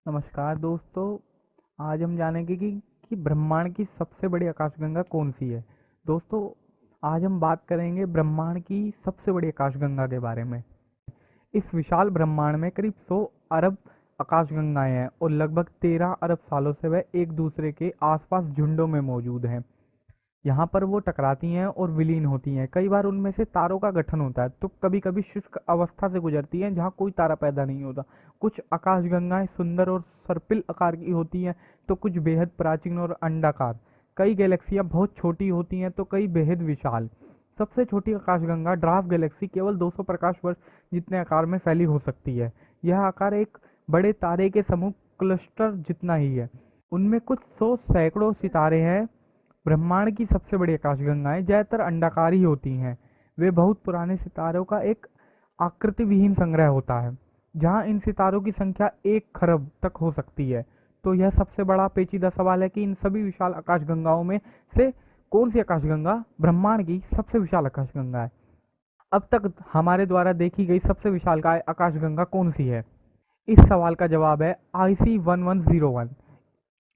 नमस्कार दोस्तों। आज हम जानेंगे कि ब्रह्मांड की सबसे बड़ी आकाशगंगा कौन सी है। दोस्तों, आज हम बात करेंगे ब्रह्मांड की सबसे बड़ी आकाशगंगा के बारे में। इस विशाल ब्रह्मांड में करीब 100 अरब आकाशगंगाएं हैं और लगभग 13 अरब सालों से वह एक दूसरे के आसपास झुंडों में मौजूद हैं। यहाँ पर वो टकराती हैं और विलीन होती हैं। कई बार उनमें से तारों का गठन होता है, तो कभी कभी शुष्क अवस्था से गुजरती हैं जहाँ कोई तारा पैदा नहीं होता। कुछ आकाशगंगाएं सुंदर और सर्पिल आकार की होती हैं, तो कुछ बेहद प्राचीन और अंडाकार। कई गैलेक्सियां बहुत छोटी होती हैं, तो कई बेहद विशाल। सबसे छोटी आकाशगंगा ड्राफ गैलेक्सी केवल 200 प्रकाश वर्ष जितने आकार में फैली हो सकती है। यह आकार एक बड़े तारे के समूह क्लस्टर जितना ही है। उनमें कुछ 100 सैकड़ों सितारे हैं। ब्रह्मांड की सबसे बड़ी आकाशगंगाएं ज्यादातर अंडाकार ही होती हैं। वे बहुत पुराने सितारों का एक आकृति विहीन संग्रह होता है, जहां इन सितारों की संख्या 1 खरब तक हो सकती है। तो यह सबसे बड़ा पेचीदा सवाल है कि इन सभी विशाल आकाशगंगाओं में से कौन सी आकाशगंगा ब्रह्मांड की सबसे विशाल आकाशगंगा है। अब तक हमारे द्वारा देखी गई सबसे विशाल आकाशगंगा कौन सी है? इस सवाल का जवाब है IC1101।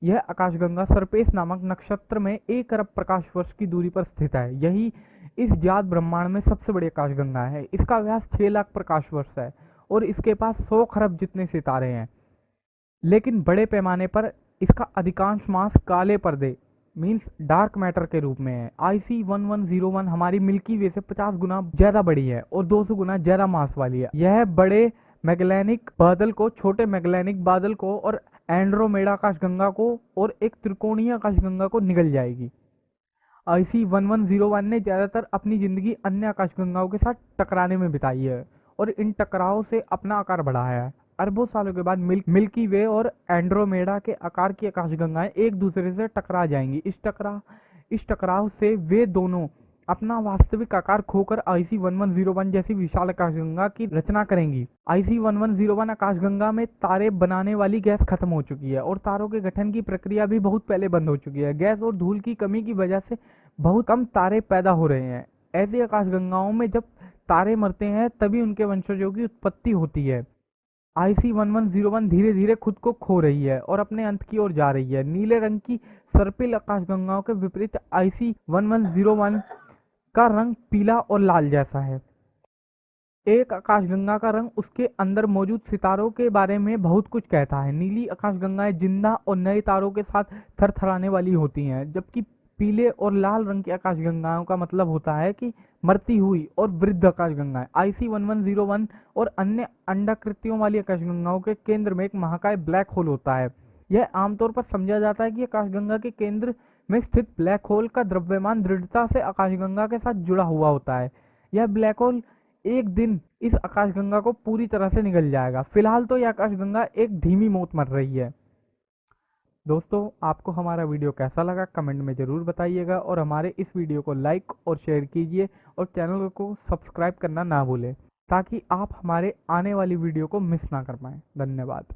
यह आकाशगंगा सर्पेस नामक नक्षत्र में 1 अरब प्रकाश वर्ष की दूरी पर स्थित है। यही इस ज्ञात ब्रह्मांड में सबसे बड़ी आकाशगंगा है। इसका व्यास 6 लाख प्रकाश वर्ष है और इसके पास 100 खरब जितने सितारे हैं। लेकिन बड़े पैमाने पर इसका अधिकांश मास काले पर्दे मीन्स डार्क मैटर के रूप में है। IC1101 हमारी मिल्की वे से 50 गुना ज्यादा बड़ी है और 200 गुना ज्यादा मास वाली है। यह बड़े मैगेलेनिक बादल को, छोटे मैगेलेनिक बादल को और एंड्रोमेडा आकाशगंगा को और एक त्रिकोणीय आकाशगंगा को निगल जाएगी। IC1101 ने ज्यादातर अपनी जिंदगी अन्य आकाशगंगाओं के साथ टकराने में बिताई है और इन टकरावों से अपना आकार बढ़ाया है। अरबों सालों के बाद मिल्की वे और एंड्रोमेडा के आकार की आकाशगंगाएं एक दूसरे से टकरा जाएंगी। इस टकराव से वे दोनों अपना वास्तविक आकार खोकर IC1101 जैसी विशाल आकाशगंगा की रचना करेंगी। IC1101 आकाशगंगा में तारे बनाने वाली गैस खत्म हो चुकी है और तारों के गठन की प्रक्रिया भी बहुत पहले बंद हो चुकी है। गैस और धूल की कमी की वजह से बहुत कम तारे पैदा हो रहे हैं। ऐसी आकाशगंगाओं में जब तारे मरते हैं तभी उनके वंशजों की उत्पत्ति होती है। IC1101 धीरे धीरे खुद को खो रही है और अपने अंत की ओर जा रही है। नीले रंग की सर्पिल आकाशगंगाओं के विपरीत IC1101 का रंग पीला और लाल जैसा है। एक आकाशगंगा का रंग उसके अंदर मौजूद सितारों के बारे में बहुत कुछ कहता है। नीली आकाशगंगाएं जिंदा और नए तारों के साथ थरथराने वाली होती हैं, जबकि पीले और लाल रंग की आकाशगंगाओं का मतलब होता है कि मरती हुई और वृद्ध आकाशगंगाएं। IC1101 और अन्य अंडाकृतियों वाली आकाशगंगाओं के केंद्र में एक महाकाय ब्लैक होल होता है। यह आमतौर पर समझा जाता है कि आकाशगंगा के केंद्र में स्थित ब्लैक होल का द्रव्यमान दृढ़ता से आकाशगंगा के साथ जुड़ा हुआ होता है। यह ब्लैक होल एक दिन इस आकाशगंगा को पूरी तरह से निगल जाएगा। फिलहाल तो यह आकाशगंगा एक धीमी मौत मर रही है। दोस्तों, आपको हमारा वीडियो कैसा लगा कमेंट में ज़रूर बताइएगा और हमारे इस वीडियो को लाइक और शेयर कीजिए और चैनल को सब्सक्राइब करना ना भूलें, ताकि आप हमारे आने वाली वीडियो को मिस ना कर पाएँ। धन्यवाद।